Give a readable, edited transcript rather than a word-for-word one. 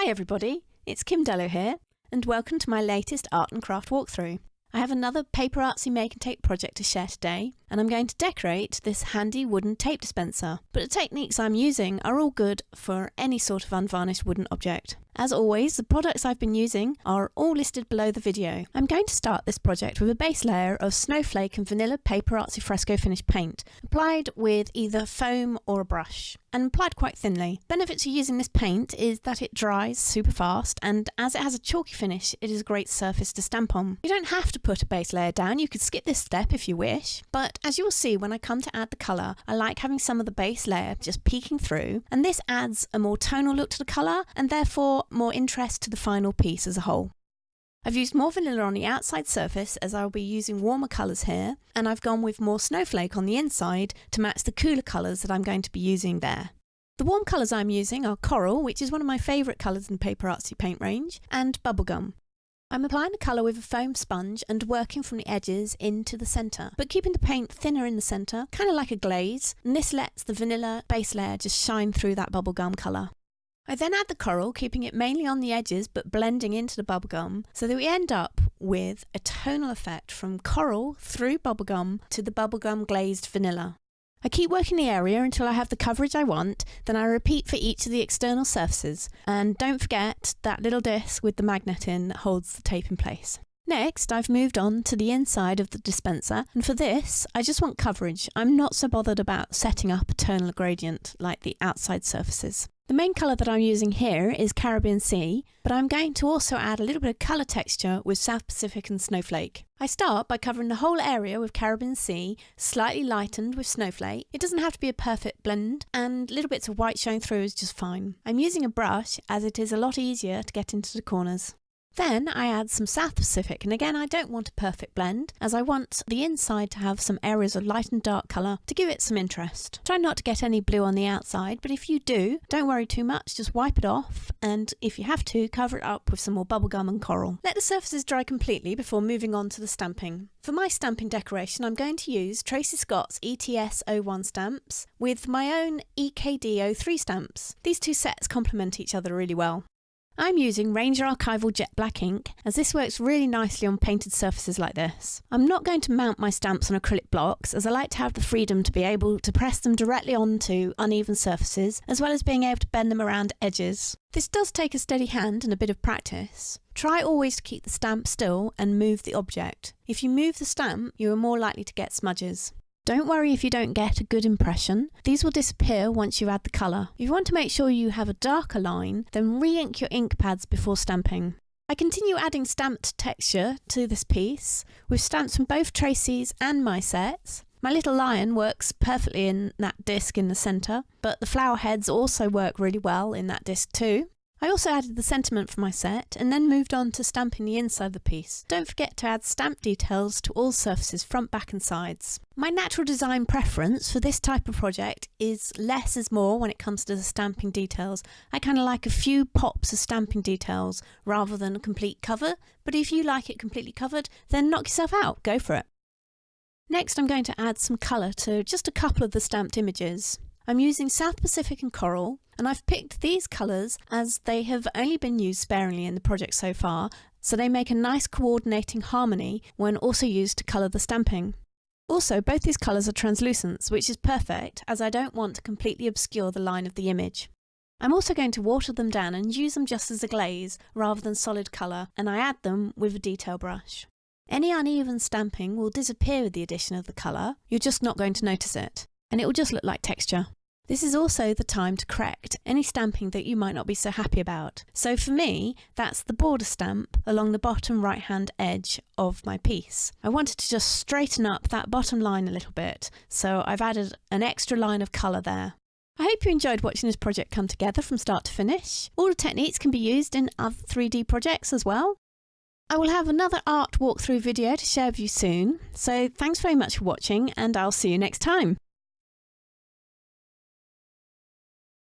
Hi everybody, it's Kim Dellow here, and welcome to my latest art and craft walkthrough. I have another PaperArtsy make and take project to share today, and I'm going to decorate this handy wooden tape dispenser. But the techniques I'm using are all good for any sort of unvarnished wooden object. As always, the products I've been using are all listed below the video. I'm going to start this project with a base layer of Snowflake and vanilla PaperArtsy fresco finish paint, applied with either foam or a brush, and applied quite thinly. Benefits of using this paint is that it dries super fast, and as it has a chalky finish, it is a great surface to stamp on. You don't have to put a base layer down, you could skip this step if you wish, but as you will see when I come to add the colour, I like having some of the base layer just peeking through, and this adds a more tonal look to the colour, and therefore more interest to the final piece as a whole. I've used more vanilla on the outside surface as I'll be using warmer colours here, and I've gone with more Snowflake on the inside to match the cooler colours that I'm going to be using there. The warm colours I'm using are Coral, which is one of my favourite colours in the PaperArtsy paint range, and Bubblegum. I'm applying the colour with a foam sponge and working from the edges into the centre, but keeping the paint thinner in the centre, kind of like a glaze, and this lets the vanilla base layer just shine through that bubblegum colour. I then add the coral, keeping it mainly on the edges but blending into the bubblegum, so that we end up with a tonal effect from coral through bubblegum to the bubblegum glazed vanilla. I keep working the area until I have the coverage I want, then I repeat for each of the external surfaces, and don't forget that little disc with the magnet in that holds the tape in place. Next, I've moved on to the inside of the dispenser, and for this, I just want coverage. I'm not so bothered about setting up a tonal gradient like the outside surfaces. The main colour that I'm using here is Caribbean Sea, but I'm going to also add a little bit of colour texture with South Pacific and Snowflake. I start by covering the whole area with Caribbean Sea, slightly lightened with Snowflake. It doesn't have to be a perfect blend, and little bits of white showing through is just fine. I'm using a brush as it is a lot easier to get into the corners. Then I add some South Pacific, and again I don't want a perfect blend, as I want the inside to have some areas of light and dark colour to give it some interest. Try not to get any blue on the outside, but if you do, don't worry too much, just wipe it off, and if you have to, cover it up with some more bubblegum and coral. Let the surfaces dry completely before moving on to the stamping. For my stamping decoration, I'm going to use Tracy Scott's ETS01 stamps with my own EKD03 stamps. These two sets complement each other really well. I'm using Ranger Archival Jet Black ink, as this works really nicely on painted surfaces like this. I'm not going to mount my stamps on acrylic blocks, as I like to have the freedom to be able to press them directly onto uneven surfaces, as well as being able to bend them around edges. This does take a steady hand and a bit of practice. Try always to keep the stamp still and move the object. If you move the stamp, you are more likely to get smudges. Don't worry if you don't get a good impression. These will disappear once you add the colour. If you want to make sure you have a darker line, then re-ink your ink pads before stamping. I continue adding stamped texture to this piece, with stamps from both Tracy's and my sets. My little lion works perfectly in that disc in the centre, but the flower heads also work really well in that disc too. I also added the sentiment for my set and then moved on to stamping the inside of the piece. Don't forget to add stamp details to all surfaces, front, back and sides. My natural design preference for this type of project is less is more when it comes to the stamping details. I kind of like a few pops of stamping details rather than a complete cover, but if you like it completely covered, then knock yourself out, go for it. Next I'm going to add some colour to just a couple of the stamped images. I'm using South Pacific and Coral, and I've picked these colours as they have only been used sparingly in the project so far, so they make a nice coordinating harmony when also used to colour the stamping. Also, both these colours are translucents, which is perfect as I don't want to completely obscure the line of the image. I'm also going to water them down and use them just as a glaze rather than solid colour, and I add them with a detail brush. Any uneven stamping will disappear with the addition of the colour, you're just not going to notice it, and it will just look like texture. This is also the time to correct any stamping that you might not be so happy about. So for me, that's the border stamp along the bottom right hand edge of my piece. I wanted to just straighten up that bottom line a little bit, so I've added an extra line of colour there. I hope you enjoyed watching this project come together from start to finish. All the techniques can be used in other 3D projects as well. I will have another art walkthrough video to share with you soon, so thanks very much for watching and I'll see you next time.